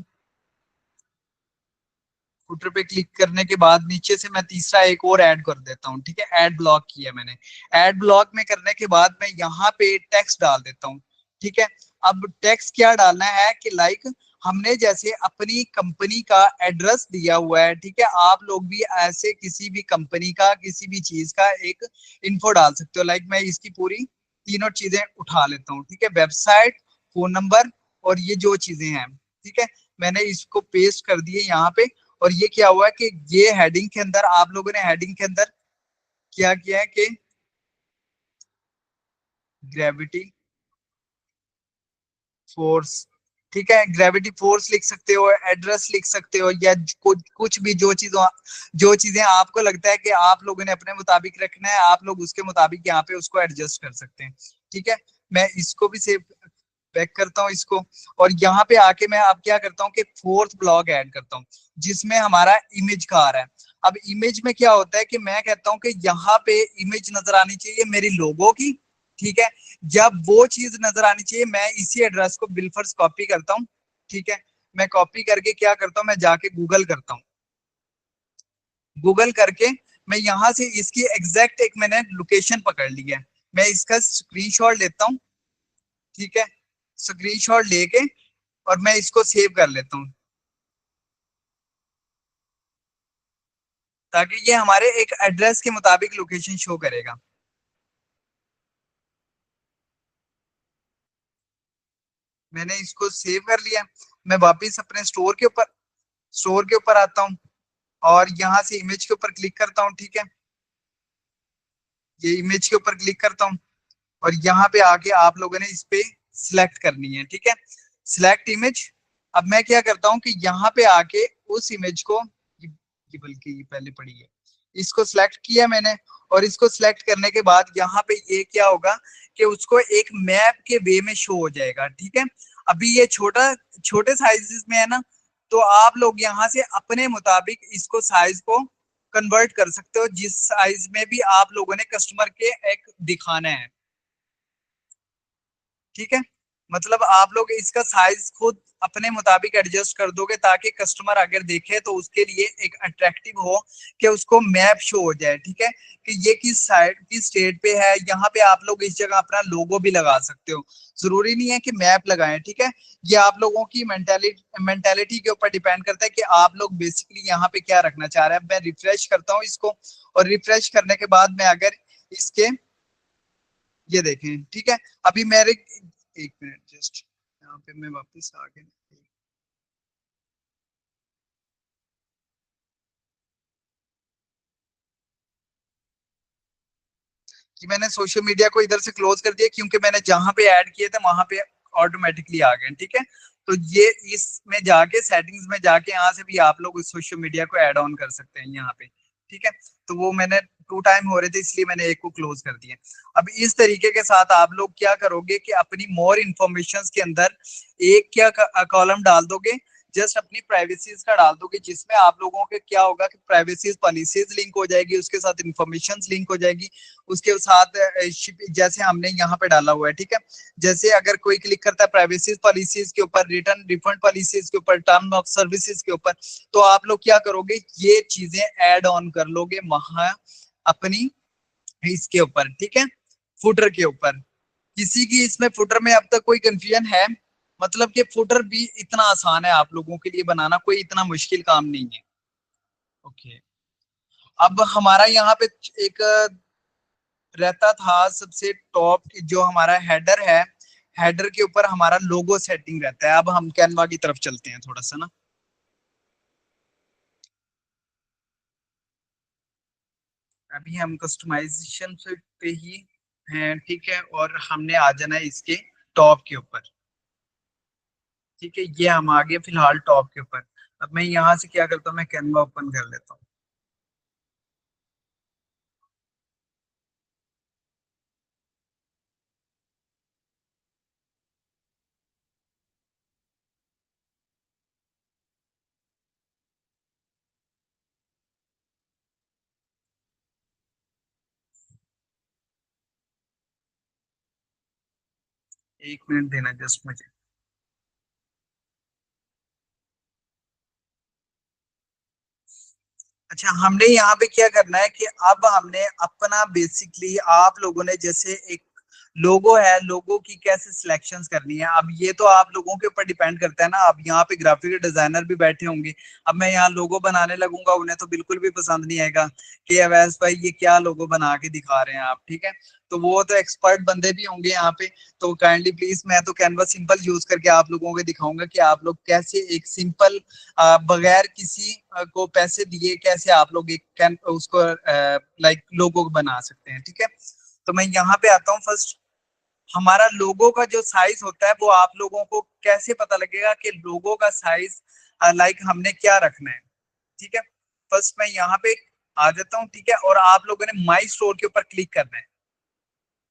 फुटर पे क्लिक करने के बाद नीचे से मैं तीसरा एक और ऐड कर देता हूँ, ठीक है। ऐड ब्लॉक किया मैंने, ऐड ब्लॉक में करने के बाद मैं यहाँ पे टेक्स्ट डाल देता हूँ, ठीक है। अब टेक्स्ट क्या डालना है कि लाइक हमने जैसे अपनी कंपनी का एड्रेस दिया हुआ है, ठीक है, आप लोग भी ऐसे किसी भी कंपनी का किसी भी चीज का एक इन्फो डाल सकते हो। लाइक मैं इसकी पूरी तीनों चीजें उठा लेता हूँ, ठीक है, वेबसाइट, फोन नंबर और ये जो चीजें हैं, ठीक है। मैंने इसको पेस्ट कर दिए यहाँ पे। और ये क्या हुआ है कि ये हेडिंग के अंदर आप लोगों ने हेडिंग के अंदर क्या किया है कि ग्रेविटी फोर्स, ठीक है, ग्रेविटी फोर्स लिख सकते हो, एड्रेस लिख सकते हो, या कुछ भी जो चीजें आपको लगता है कि आप लोगों ने अपने मुताबिक रखना है, आप लोग उसके मुताबिक यहाँ पे उसको एडजस्ट कर सकते हैं, ठीक है। मैं इसको भी सेव बैक करता हूँ इसको। और यहाँ पे आके मैं अब क्या करता हूँ कि फोर्थ ब्लॉग ऐड करता हूँ। जिसमें हमारा इमेज का आ रहा है। अब इमेज में क्या होता है कि मैं कहता हूं कि यहाँ पे इमेज नजर आनी चाहिए मेरी लोगो की, ठीक है। जब वो चीज नजर आनी चाहिए, मैं इसी एड्रेस को बिलफर्स कॉपी करता हूँ, ठीक है। मैं कॉपी करके क्या करता हूँ, मैं जाके गूगल करता हूँ। गूगल करके मैं यहाँ से इसकी एग्जैक्ट एक मैंने लोकेशन पकड़ ली है, मैं इसका स्क्रीनशॉट लेता हूँ, ठीक है। स्क्रीनशॉट लेके और मैं इसको सेव कर लेता हूँ, ताकि ये हमारे एक एड्रेस के मुताबिक लोकेशन शो करेगा। मैंने इसको सेव कर लिया। मैं वापिस अपने स्टोर के ऊपर आता हूँ और यहाँ से इमेज के ऊपर क्लिक करता हूँ, ठीक है। ये इमेज के ऊपर क्लिक करता हूँ और यहाँ पे आके आप लोगों ने इस पे सिलेक्ट करनी है, ठीक है। Select image. अब मैं क्या करता हूँ कि यहाँ पे आके उस इमेज को बल्कि ये पहले पड़ी है, इसको सिलेक्ट किया मैंने। और इसको सिलेक्ट करने के बाद यहाँ पे ये क्या होगा कि उसको एक मैप के वे में शो हो जाएगा, ठीक है। अभी ये छोटे साइजेस में है ना, तो आप लोग यहाँ से अपने मुताबिक इसको साइज को कन्वर्ट कर सकते हो, जिस साइज में भी आप लोगों ने कस्टमर के एक दिखाना है, ठीक है। मतलब आप लोग इसका साइज खुद अपने मुताबिक एडजस्ट कर दोगे, ताकि कस्टमर अगर देखे तो उसके लिए एक अट्रैक्टिव हो, कि उसको मैप शो हो जाए, ठीक है। कि ये किस साइड किस स्टेट पे है। यहाँ पे आप लोग इस जगह अपना लोगो भी लगा सकते हो, जरूरी नहीं है कि मैप लगाएं, ठीक है। ये आप लोगों की मेंटेलिटी के ऊपर डिपेंड करता है कि आप लोग बेसिकली यहाँ पे क्या रखना चाह रहे हैं। मैं रिफ्रेश करता हूँ इसको, और रिफ्रेश करने के बाद मैं अगर इसके ये देखें, ठीक है। अभी मेरे एक मिनट जस्ट, यहाँ पे मैं वापस आ गया कि मैंने सोशल मीडिया को इधर से क्लोज कर दिया, क्योंकि मैंने जहां पे ऐड किए थे वहां पे ऑटोमेटिकली आ गए, ठीक है। तो ये इसमें जाके सेटिंग्स में जाके यहाँ से भी आप लोग सोशल मीडिया को ऐड ऑन कर सकते हैं यहाँ पे, ठीक है। तो वो मैंने टू टाइम हो रहे थे, इसलिए मैंने एक को क्लोज कर दिया। अब इस तरीके के साथ आप लोग क्या करोगे कि अपनी मोर इन्फॉर्मेशन के अंदर एक क्या कॉलम डाल दोगे, जस्ट अपनी प्राइवेसीज का डाल दोगे, जिसमें आप लोगों के क्या होगा कि प्राइवेसीज पॉलिसीज लिंक हो जाएगी, उसके साथ इन्फॉर्मेशन लिंक हो जाएगी, उसके साथ जैसे हमने यहाँ पे डाला हुआ है, ठीक है। जैसे अगर कोई क्लिक करता है प्राइवेसी पॉलिसीज के ऊपर, रिटर्न रिफंड पॉलिसीज के ऊपर, टर्म ऑफ सर्विसेज के ऊपर, तो आप लोग क्या करोगे, ये चीजें ऐड ऑन कर लोगे वहां अपनी इसके ऊपर, ठीक है, फुटर के ऊपर। किसी की इसमें फुटर में अब तक कोई कंफ्यूजन है? मतलब कि फुटर भी इतना आसान है आप लोगों के लिए बनाना, कोई इतना मुश्किल काम नहीं है। ओके। अब हमारा यहाँ पे एक रहता था सबसे टॉप जो हमारा हेडर है, हेडर के ऊपर हमारा लोगो सेटिंग रहता है। अब हम कैनवा की तरफ चलते हैं थोड़ा सा ना। अभी हम कस्टमाइजेशन पे ही हैं, ठीक है। और हमने आ जाना है इसके टॉप के ऊपर, ठीक है। ये हम आ गए फिलहाल टॉप के ऊपर। अब मैं यहाँ से क्या करता हूँ, मैं कैनवा ओपन कर लेता हूँ। एक मिनट देना जस्ट मुझे। अच्छा, हमने यहाँ पे क्या करना है कि अब हमने अपना बेसिकली आप लोगों ने जैसे एक लोगो है, लोगो की कैसे सिलेक्शंस करनी है, अब ये तो आप लोगों के ऊपर डिपेंड करता है ना। अब यहाँ पे ग्राफिक डिजाइनर भी बैठे होंगे, अब मैं यहाँ लोगो बनाने लगूंगा, उन्हें तो बिल्कुल भी पसंद नहीं आएगा कि अवैस भाई ये क्या लोगो बना के दिखा रहे हैं आप, ठीक है। तो वो तो एक्सपर्ट बंदे भी होंगे यहाँ पे। तो काइंडली प्लीज, मैं तो कैनवा सिंपल यूज करके आप लोगों को दिखाऊंगा कि आप लोग कैसे एक सिंपल बगैर किसी को पैसे दिए कैसे आप लोग एक कैन उसको लाइक लोगो बना सकते हैं, ठीक है। तो मैं यहाँ पे आता हूँ फर्स्ट। हमारा लोगो का जो साइज होता है वो आप लोगों को कैसे पता लगेगा कि लोगो का साइज लाइक हमने क्या रखना है, ठीक है। फर्स्ट मैं यहाँ पे आ जाता हूँ, ठीक है। और आप लोगों ने माई स्टोर के ऊपर क्लिक करना है।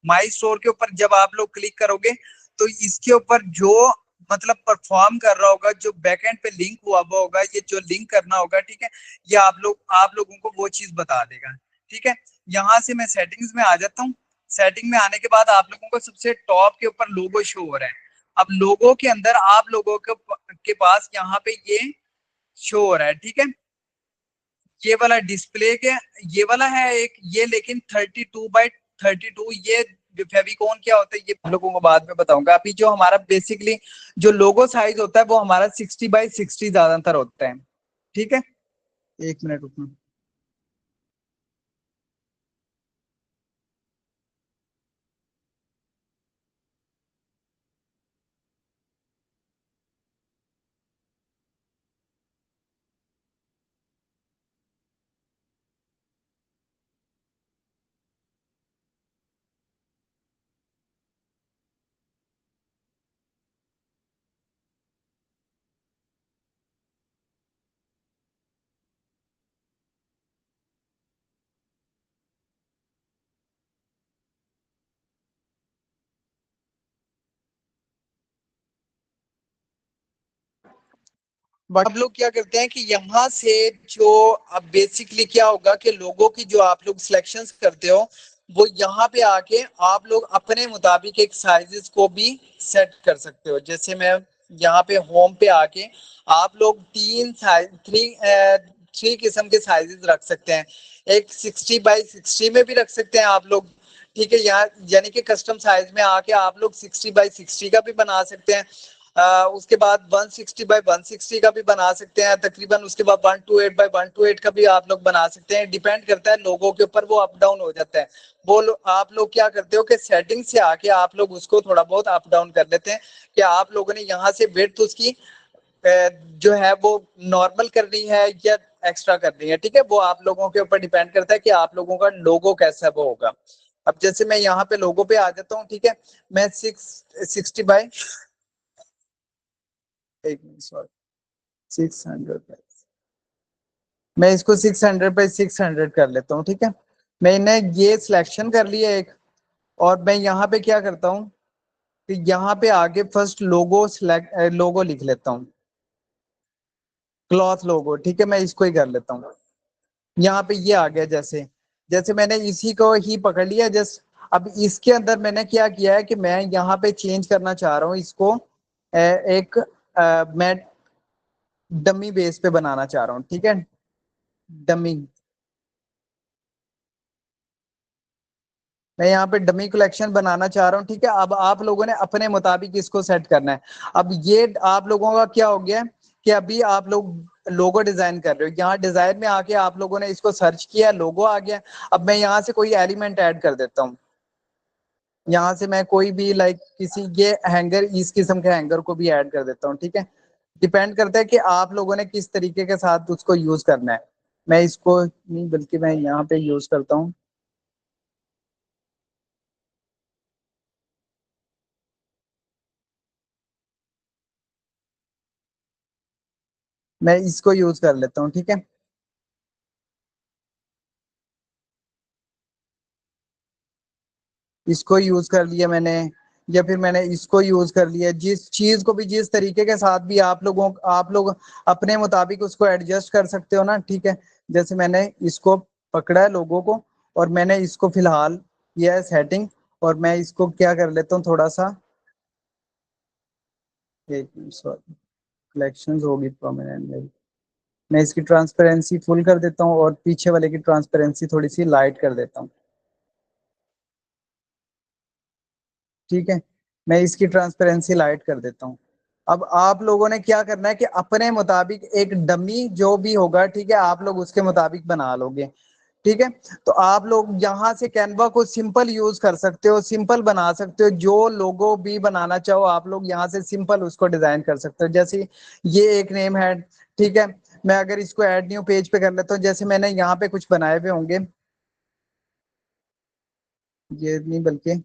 माई स्टोर के ऊपर जब आप लोग क्लिक करोगे तो इसके ऊपर जो मतलब परफॉर्म कर रहा होगा, जो बैकएंड पे लिंक हुआ हुआ होगा, ये जो लिंक करना होगा, ठीक है, ये आप लोगों को वो चीज बता देगा। ठीक है, यहाँ से मैं सेटिंग्स में आ जाता हूँ। सेटिंग में आने के बाद आप लोगों को सबसे टॉप के ऊपर लोगो शो हो रहा है। अब लोगो के अंदर आप लोगों के पास यहाँ पे ये शो हो रहा है। ठीक है, ये वाला डिस्प्ले के, ये वाला है एक ये, लेकिन 32 बाई 32, ये फेविकोन क्या होता है ये आप लोगों को बाद में बताऊंगा। अभी जो हमारा बेसिकली जो लोगो साइज होता है वो हमारा 60 बाई 60 ज्यादातर होता है। ठीक है, एक मिनट रुकना। बट आप लोग क्या करते हैं कि यहाँ से जो अब बेसिकली क्या होगा कि लोगों की जो आप लोग सिलेक्शंस करते हो, वो यहाँ पे आके आप लोग अपने मुताबिक एक साइजेस को भी सेट कर सकते हो। जैसे मैं यहाँ पे होम पे आके आप लोग तीन साइज थ्री किस्म के साइजेस रख सकते हैं। एक 60 बाई 60 में भी रख सकते हैं आप लोग। ठीक है, यहाँ यानी कि कस्टम साइज में आके आप लोग 60 बाई 60 का भी बना सकते हैं। उसके बाद 160 बाई 160 का भी बना सकते हैं तकरीबन। उसके बाद 128 बाई 128 का भी आप लोग बना सकते हैं। डिपेंड करता है लोगों के ऊपर, वो अप डाउन हो जाता है। आप लोग क्या करते हो कि सेटिंग से आके आप लोग उसको थोड़ा बहुत अप डाउन कर लेते हैं कि आप लोगों ने यहाँ से विड्थ उसकी जो है वो नॉर्मल करनी है या एक्स्ट्रा करनी है। ठीक है, वो आप लोगों के ऊपर डिपेंड करता है कि आप लोगों का लोगो कैसा वो होगा। अब जैसे मैं यहाँ पे लोगो पे आ जाता हूँ। ठीक है, मैं 60 बाई एक मिनट सॉरी 600, मैं इसको 600 बाई 600 कर लेता हूँ। ठीक है, मैंने ये सिलेक्शन कर लिया एक। और मैं यहाँ पे क्या करता हूँ कि यहाँ पे आगे फर्स्ट लोगो लिख लेता हूँ, क्लॉथ लोगो। ठीक है, मैं इसको ही कर लेता हूँ। यहाँ पे ये आ गया। जैसे जैसे मैंने इसी को ही पकड़ लिया जस्ट। अब इसके अंदर मैंने क्या किया है कि मैं यहाँ पे चेंज करना चाह रहा हूँ इसको एक मैं डमी बेस पे बनाना चाह रहा हूँ। ठीक है, डमी, मैं यहाँ पे डमी कलेक्शन बनाना चाह रहा हूँ। ठीक है, अब आप लोगों ने अपने मुताबिक इसको सेट करना है। अब ये आप लोगों का क्या हो गया कि अभी आप लोग लोगो डिजाइन कर रहे हो, यहाँ डिजाइन में आके आप लोगों ने इसको सर्च किया, लोगो आ गया। अब मैं यहाँ से कोई एलिमेंट ऐड कर देता हूँ। यहाँ से मैं कोई भी लाइक किसी ये हैंगर, इस किस्म के हैंगर को भी ऐड कर देता हूँ। ठीक है, डिपेंड करता है कि आप लोगों ने किस तरीके के साथ उसको यूज करना है। मैं इसको नहीं, बल्कि मैं यहाँ पे यूज करता हूँ, मैं इसको यूज कर लेता हूँ। ठीक है, इसको यूज कर लिया मैंने, या फिर मैंने इसको यूज कर लिया। जिस चीज को भी जिस तरीके के साथ भी आप लोग अपने मुताबिक उसको एडजस्ट कर सकते हो ना। ठीक है, जैसे मैंने इसको पकड़ा है लोगों को, और मैंने इसको फिलहाल किया है सेटिंग। और मैं इसको क्या कर लेता हूँ थोड़ा सा, एक सॉरी, कलेक्शन होगी प्रोमिनेंट, मैं इसकी ट्रांसपेरेंसी फुल कर देता हूँ और पीछे वाले की ट्रांसपेरेंसी थोड़ी सी लाइट कर देता हूँ। ठीक है, मैं इसकी ट्रांसपेरेंसी लाइट कर देता हूँ। अब आप लोगों ने क्या करना है कि अपने मुताबिक एक डमी जो भी होगा, ठीक है, आप लोग उसके मुताबिक बना लोगे। ठीक है, तो आप लोग यहाँ से कैनवा को सिंपल यूज कर सकते हो, सिंपल बना सकते हो। जो लोगो भी बनाना चाहो आप लोग यहाँ से सिंपल उसको डिजाइन कर सकते हो। जैसे ये एक नेम है। ठीक है, मैं अगर इसको ऐड न्यू पेज पे कर लेता हूँ, जैसे मैंने यहाँ पे कुछ बनाए हुए होंगे, ये नहीं बल्कि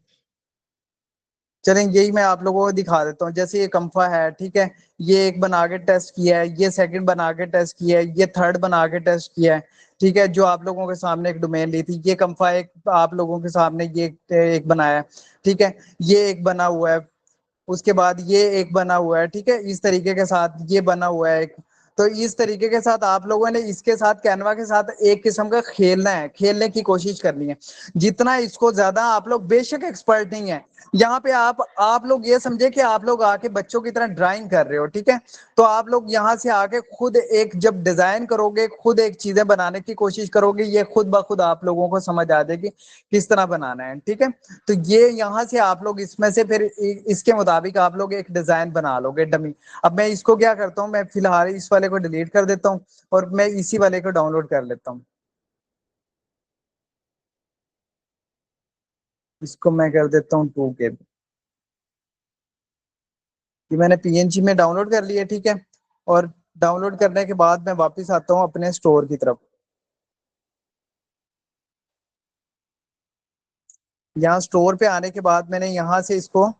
चलें यही मैं आप लोगों को दिखा देता हूँ। जैसे ये कंफा है, ठीक है, ये एक बना के टेस्ट किया है, ये सेकंड बना के टेस्ट किया है, ये थर्ड बना के टेस्ट किया है। ठीक है, जो आप लोगों के सामने एक डोमेन ली थी, ये कंफा एक आप लोगों के सामने ये एक बनाया है। ठीक है, ये एक बना हुआ है। उसके बाद ये एक बना हुआ है, ठीक है, इस तरीके के साथ ये बना हुआ है एक। तो इस तरीके के साथ आप लोगों ने इसके साथ कैनवा के साथ एक किस्म का खेलना है, खेलने की कोशिश करनी है। जितना इसको ज्यादा आप लोग, बेशक एक्सपर्ट नहीं है यहाँ पे, आप लोग ये समझे कि आप लोग आके बच्चों की तरह ड्राइंग कर रहे हो, ठीक है। तो आप लोग यहाँ से आके खुद एक जब डिजाइन करोगे, खुद एक चीजें बनाने की कोशिश करोगे, ये खुद ब खुद आप लोगों को समझ आ जाएगी किस तरह बनाना है, ठीक है। तो ये यहाँ से आप लोग इसमें से फिर इसके मुताबिक आप लोग एक डिजाइन बना लोगे डमी। अब मैं इसको क्या करता हूँ, मैं फिलहाल इस वाले को डिलीट कर देता हूँ और मैं इसी वाले को डाउनलोड कर लेता हूँ। इसको मैं कर देता हूँ 2 के। ये मैंने पीएनजी में डाउनलोड कर लिया, ठीक है। और डाउनलोड करने के बाद मैं वापस आता हूँ अपने स्टोर की तरफ। यहाँ स्टोर पे आने के बाद मैंने यहाँ से इसको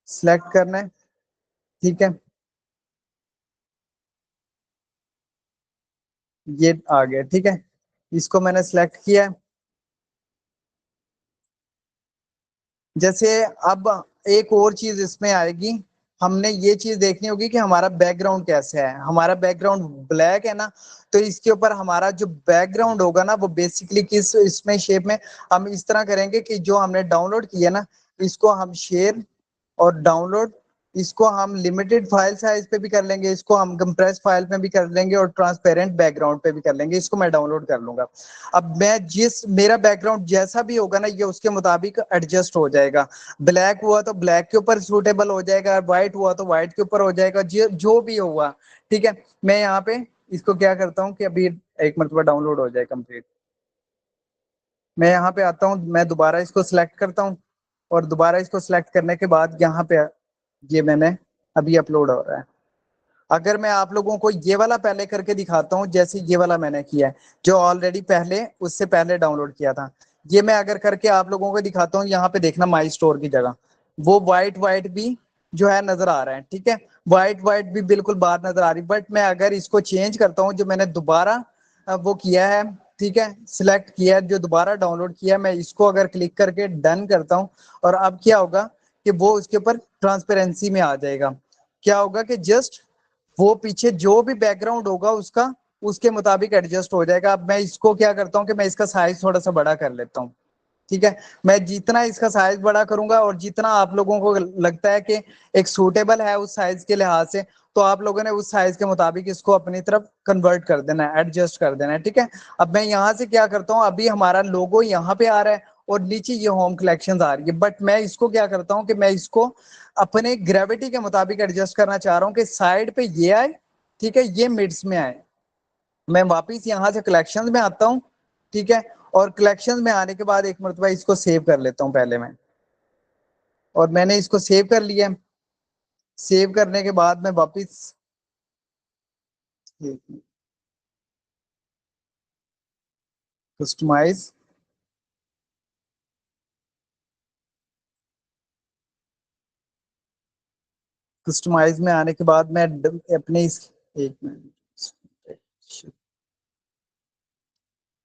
सिलेक्ट करना है, ठीक है। ये आ गया, ठीक है। इसको मैंने सिलेक्ट किया है। जैसे अब एक और चीज इसमें आएगी, हमने ये चीज देखनी होगी कि हमारा बैकग्राउंड कैसे है। हमारा बैकग्राउंड ब्लैक है ना, तो इसके ऊपर हमारा जो बैकग्राउंड होगा ना वो बेसिकली किस इसमें शेप में, हम इस तरह करेंगे कि जो हमने डाउनलोड किया ना, इसको हम शेयर और डाउनलोड, इसको हम लिमिटेड फाइल साइज पे भी कर लेंगे, इसको हम कंप्रेस फाइल में भी कर लेंगे और ट्रांसपेरेंट बैकग्राउंड पे भी कर लेंगे। इसको मैं डाउनलोड कर लूंगा। अब मैं जिस मेरा बैकग्राउंड जैसा भी होगा ना, ये उसके मुताबिक एडजस्ट हो जाएगा। ब्लैक हुआ तो ब्लैक के ऊपर सूटेबल हो जाएगा, व्हाइट हुआ तो व्हाइट के ऊपर हो जाएगा, जो भी होगा, ठीक है। मैं यहाँ पे इसको क्या करता हूँ कि अभी एक मरतबा डाउनलोड हो जाए कंप्लीट। मैं यहाँ पे आता हूँ, मैं दोबारा इसको सिलेक्ट करता हूँ और दोबारा इसको सिलेक्ट करने के बाद यहाँ पे ये मैंने अभी अपलोड हो रहा है। अगर मैं आप लोगों को ये वाला पहले करके दिखाता हूँ, जैसे ये वाला मैंने किया है, जो ऑलरेडी पहले उससे पहले डाउनलोड किया था, ये मैं अगर करके आप लोगों को दिखाता हूँ, यहाँ पे देखना माई स्टोर की जगह वो व्हाइट व्हाइट भी जो है नजर आ रहा है, ठीक है। व्हाइट व्हाइट भी बिल्कुल बात नजर आ रही। बट मैं अगर इसको चेंज करता हूँ, जो मैंने दोबारा वो किया है, ठीक है, सिलेक्ट किया है, जो दोबारा डाउनलोड किया है, मैं इसको अगर क्लिक करके डन करता हूँ, और अब क्या होगा कि वो उसके ऊपर ट्रांसपेरेंसी में आ जाएगा। क्या होगा कि जस्ट वो पीछे जो भी बैकग्राउंड होगा उसका, उसके मुताबिक एडजस्ट हो जाएगा। अब मैं इसको क्या करता हूँ कि मैं इसका साइज थोड़ा सा बड़ा कर लेता हूँ, ठीक है। मैं जितना इसका साइज बड़ा करूंगा और जितना आप लोगों को लगता है कि एक सूटेबल है उस साइज के लिहाज से, तो आप लोगों ने उस साइज के मुताबिक इसको अपनी तरफ कन्वर्ट कर देना है, एडजस्ट कर देना है, ठीक है। अब मैं यहाँ से क्या करता हूँ, अभी हमारा लोगो यहाँ पे आ रहा है और नीचे ये होम कलेक्शन आ रही है। बट मैं इसको क्या करता हूँ कि मैं इसको अपने ग्रेविटी के मुताबिक एडजस्ट करना चाह रहा हूँ कि साइड पे ये आए, ठीक है, ये मिड्स में आए। मैं वापिस यहाँ से कलेक्शंस में आता हूँ, ठीक है। और कलेक्शंस में आने के बाद एक मरतबा इसको सेव कर लेता हूँ पहले मैं। और मैंने इसको सेव कर लिया। सेव करने के बाद मैं वापिस कस्टमाइज, कस्टमाइज में आने के बाद मैं अपने इस, एक मिनट,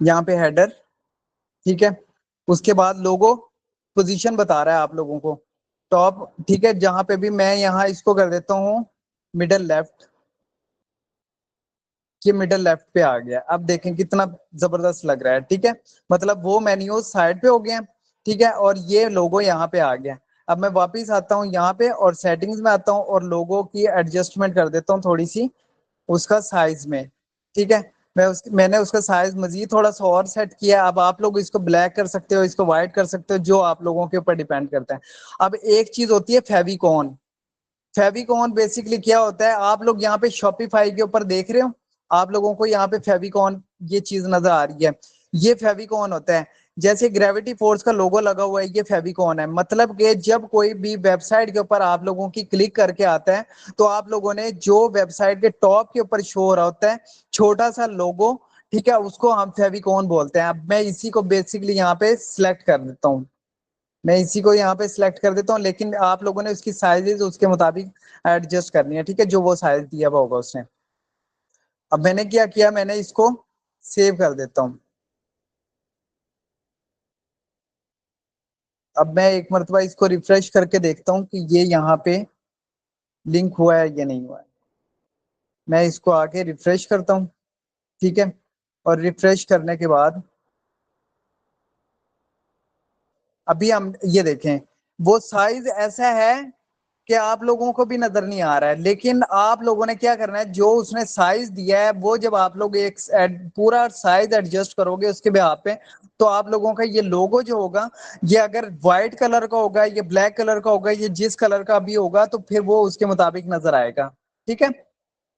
यहाँ पे हेडर, ठीक है। उसके बाद लोगो पोजीशन बता रहा है आप लोगों को टॉप, ठीक है। जहां पे भी मैं यहाँ इसको कर देता हूँ मिडल लेफ्ट, ये मिडल लेफ्ट पे आ गया। अब देखें कितना जबरदस्त लग रहा है, ठीक है। मतलब वो मेन्यू साइड पे हो गया, ठीक है, और ये लोगो यहाँ पे आ गया। अब मैं वापिस आता हूँ यहाँ पे और सेटिंग्स में आता हूँ और लोगो की एडजस्टमेंट कर देता हूँ थोड़ी सी उसका साइज में, ठीक है। मैंने उसका साइज मजीद थोड़ा सा और सेट किया। अब आप लोग इसको ब्लैक कर सकते हो, इसको व्हाइट कर सकते हो, जो आप लोगों के ऊपर डिपेंड करता है। अब एक चीज होती है फेविकॉन। फेविकॉन बेसिकली क्या होता है, आप लोग यहाँ पे शॉपिफाई के ऊपर देख रहे हो, आप लोगों को यहाँ पे फेविकॉन ये चीज नजर आ रही है, ये फेविकॉन होता है। जैसे ग्रेविटी फोर्स का लोगो लगा हुआ है, ये फेविकॉन है। मतलब कि जब कोई भी वेबसाइट के ऊपर आप लोगों की क्लिक करके आता है, तो आप लोगों ने जो वेबसाइट के टॉप के ऊपर शो हो रहा होता है छोटा सा लोगो, ठीक है, उसको हम फेविकॉन बोलते हैं। अब मैं इसी को बेसिकली यहाँ पे सिलेक्ट कर देता हूँ, मैं इसी को यहाँ पे सिलेक्ट कर देता हूँ, लेकिन आप लोगों ने उसकी साइजेस उसके मुताबिक एडजस्ट करनी है, ठीक है, जो वो साइज दिया हुआ होगा उसने। अब मैंने क्या किया, मैंने इसको सेव कर देता हूँ। अब मैं एक मरतबा इसको रिफ्रेश करके देखता हूँ कि ये यहाँ पे लिंक हुआ है या नहीं हुआ है। मैं इसको आके रिफ्रेश करता हूँ, ठीक है। और रिफ्रेश करने के बाद अभी हम ये देखें, वो साइज ऐसा है कि आप लोगों को भी नजर नहीं आ रहा है, लेकिन आप लोगों ने क्या करना है, जो उसने साइज दिया है वो जब आप लोग एक पूरा साइज एडजस्ट करोगे उसके बेहाफ पे, तो आप लोगों का ये लोगो जो होगा, ये अगर व्हाइट कलर का होगा, ये ब्लैक कलर का होगा, ये जिस कलर का भी होगा, तो फिर वो उसके मुताबिक नजर आएगा, ठीक है।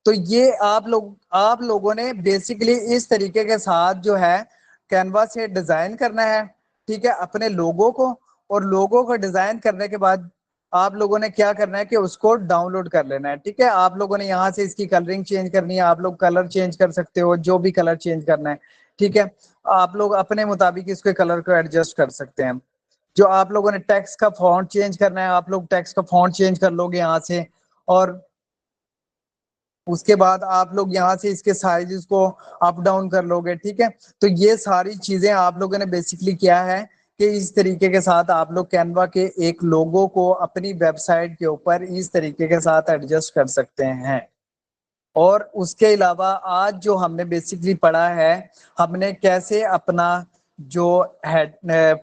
तो ये आप लोगों ने बेसिकली इस तरीके के साथ जो है कैनवा से डिजाइन करना है, ठीक है, अपने लोगों को। और लोगों को डिजाइन करने के बाद आप लोगों ने क्या करना है कि उसको डाउनलोड कर लेना है, ठीक है। आप लोगों ने यहाँ से इसकी कलरिंग चेंज करनी है, आप लोग कलर चेंज कर सकते हो, जो भी कलर चेंज करना है, ठीक है। आप लोग अपने मुताबिक इसके कलर को एडजस्ट कर सकते हैं। जो आप लोगों ने टेक्स्ट का फॉन्ट चेंज करना है, आप लोग टेक्स्ट का फॉन्ट चेंज कर लोगे यहाँ से। और उसके बाद आप लोग यहाँ से इसके साइजेस को अप डाउन कर लोगे, ठीक है। तो ये सारी चीजें आप लोगों ने बेसिकली किया है कि इस तरीके के साथ आप लोग कैनवा के एक लोगो को अपनी वेबसाइट के ऊपर इस तरीके के साथ एडजस्ट कर सकते हैं। और उसके अलावा आज जो हमने बेसिकली पढ़ा है, हमने कैसे अपना जो हेड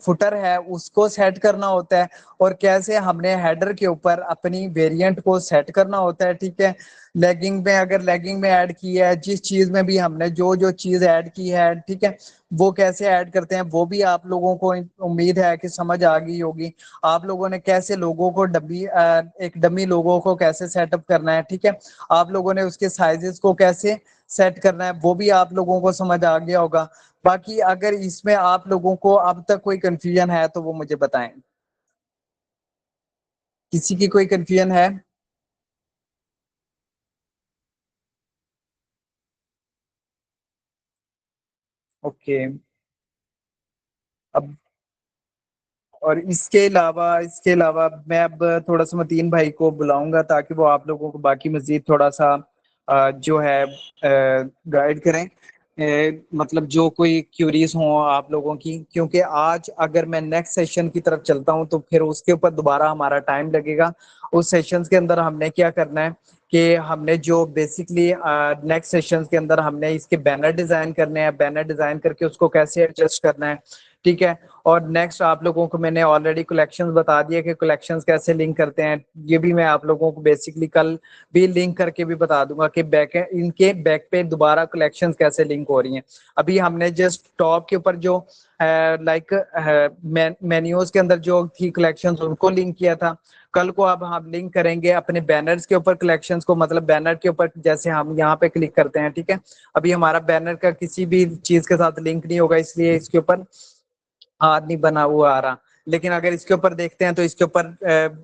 फुटर है उसको सेट करना होता है, और कैसे हमने हेडर के ऊपर अपनी वेरिएंट को सेट करना होता है, ठीक है। लेगिंग में अगर लेगिंग में ऐड की है, जिस चीज में भी हमने जो जो चीज ऐड की है, ठीक है, वो कैसे ऐड करते हैं वो भी आप लोगों को उम्मीद है कि समझ आ गई होगी। आप लोगों ने कैसे लोगों को एक डमी लोगों को कैसे सेटअप करना है, ठीक है। आप लोगों ने उसके साइजेस को कैसे सेट करना है वो भी आप लोगों को समझ आ गया होगा। बाकी अगर इसमें आप लोगों को अब तक कोई कंफ्यूजन है तो वो मुझे बताएं। किसी की कोई कंफ्यूजन है? ओके। अब और इसके अलावा मैं अब थोड़ा सा मतीन भाई को बुलाऊंगा ताकि वो आप लोगों को बाकी मजीद थोड़ा सा जो है गाइड करें। मतलब जो कोई क्यूरीज हो आप लोगों की, क्योंकि आज अगर मैं नेक्स्ट सेशन की तरफ चलता हूं तो फिर उसके ऊपर दोबारा हमारा टाइम लगेगा। उस सेशंस के अंदर हमने क्या करना है कि हमने जो बेसिकली नेक्स्ट सेशंस के अंदर हमने इसके बैनर डिजाइन करने हैं, बैनर डिजाइन करके उसको कैसे एडजस्ट करना है, ठीक है। और नेक्स्ट आप लोगों को मैंने ऑलरेडी कलेक्शंस बता दिए कि कलेक्शंस कैसे लिंक करते हैं, ये भी मैं आप लोगों को बेसिकली कल भी लिंक करके भी बता दूंगा कि इनके बैक पे दोबारा कलेक्शंस कैसे लिंक हो रही हैं। अभी हमने जस्ट टॉप के ऊपर जो लाइक मेन्यूज के अंदर जो थी कलेक्शंस उनको लिंक किया था। कल को अब हम लिंक करेंगे अपने बैनर्स के ऊपर कलेक्शंस को, मतलब बैनर के ऊपर जैसे हम यहाँ पे क्लिक करते हैं, ठीक है। अभी हमारा बैनर का किसी भी चीज के साथ लिंक नहीं होगा, इसलिए इसके ऊपर हाथ नहीं बना हुआ आ रहा। लेकिन अगर इसके ऊपर देखते हैं तो इसके ऊपर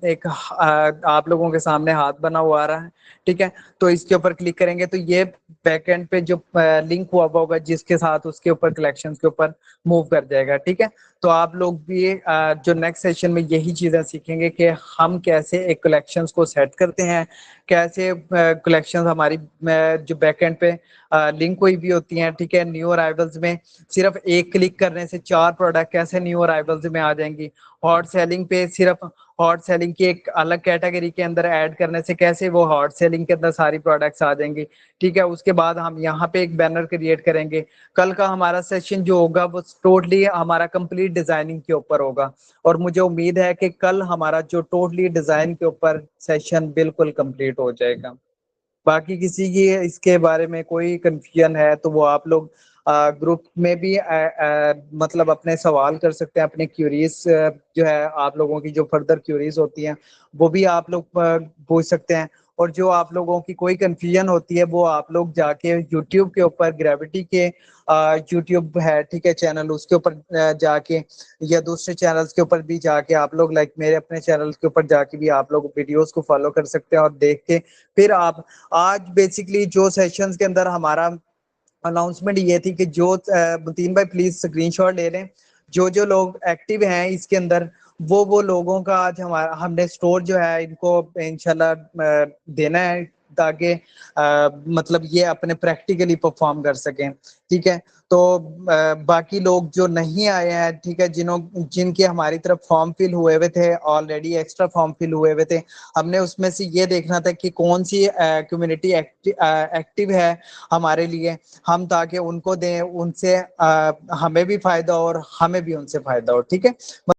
एक आप लोगों के सामने हाथ बना हुआ आ रहा है, ठीक है। तो इसके ऊपर क्लिक करेंगे तो ये बैकएंड पे जो लिंक हुआ होगा जिसके साथ उसके ऊपर कलेक्शंस के ऊपर मूव कर जाएगा, ठीक है। तो आप लोग भी जो नेक्स्ट सेशन में यही चीजें सीखेंगे कि हम कैसे एक कलेक्शंस को सेट करते हैं, कैसे कलेक्शंस हमारी जो बैकएंड पे लिंक हुई भी होती हैं, ठीक है। न्यू अराइवल्स में सिर्फ एक क्लिक करने से 4 प्रोडक्ट कैसे न्यू अराइवल्स में आ जाएंगी। हॉट सेलिंग पे सिर्फ हॉट सेलिंग की एक अलग कैटेगरी के अंदर ऐड करने से कैसे वो हॉट सेलिंग के अंदर सारी प्रोडक्ट्स आ जाएंगी, ठीक है। उसके बाद हम यहाँ पे एक बैनर क्रिएट करेंगे। कल का हमारा सेशन जो होगा वो टोटली हमारा कंप्लीट डिजाइनिंग के ऊपर होगा, और मुझे उम्मीद है कि कल हमारा जो टोटली डिजाइन के ऊपर सेशन बिल्कुल कंप्लीट हो जाएगा। बाकी किसी की इसके बारे में कोई कंफ्यूजन है तो वो आप लोग ग्रुप में भी मतलब अपने सवाल कर सकते हैं, अपने क्यूरीज जो है आप लोगों की जो फर्दर क्यूरीज होती हैं वो भी आप लोग पूछ सकते हैं। और जो आप लोगों की कोई कंफ्यूजन होती है वो आप लोग जाके यूट्यूब के ऊपर ग्रेविटी के यूट्यूब है, ठीक है, चैनल, उसके ऊपर जाके या दूसरे चैनल्स के ऊपर भी जाके आप लोग लाइक मेरे अपने चैनल के ऊपर जाके भी आप लोग वीडियोस को फॉलो कर सकते हैं और देख के फिर आप आज बेसिकली जो सेशंस के अंदर हमारा अनाउंसमेंट ये थी कि जो तीन भाई प्लीज स्क्रीनशॉट ले लें, जो लोग एक्टिव हैं इसके अंदर वो लोगों का आज हमारा हमने स्टोर जो है इनको इंशाल्लाह देना है ताकि मतलब ये अपने प्रैक्टिकली परफॉर्म कर सकें, ठीक है। तो बाकी लोग जो नहीं आए हैं, ठीक है, जिनके हमारी तरफ फॉर्म फिल हुए हुए थे ऑलरेडी, एक्स्ट्रा फॉर्म फिल हुए हुए थे, हमने उसमें से ये देखना था कि कौन सी कम्युनिटी एक्टिव है हमारे लिए, हम ताकि उनको दें, उनसे हमें भी फायदा हो और हमें भी उनसे फायदा हो, ठीक है।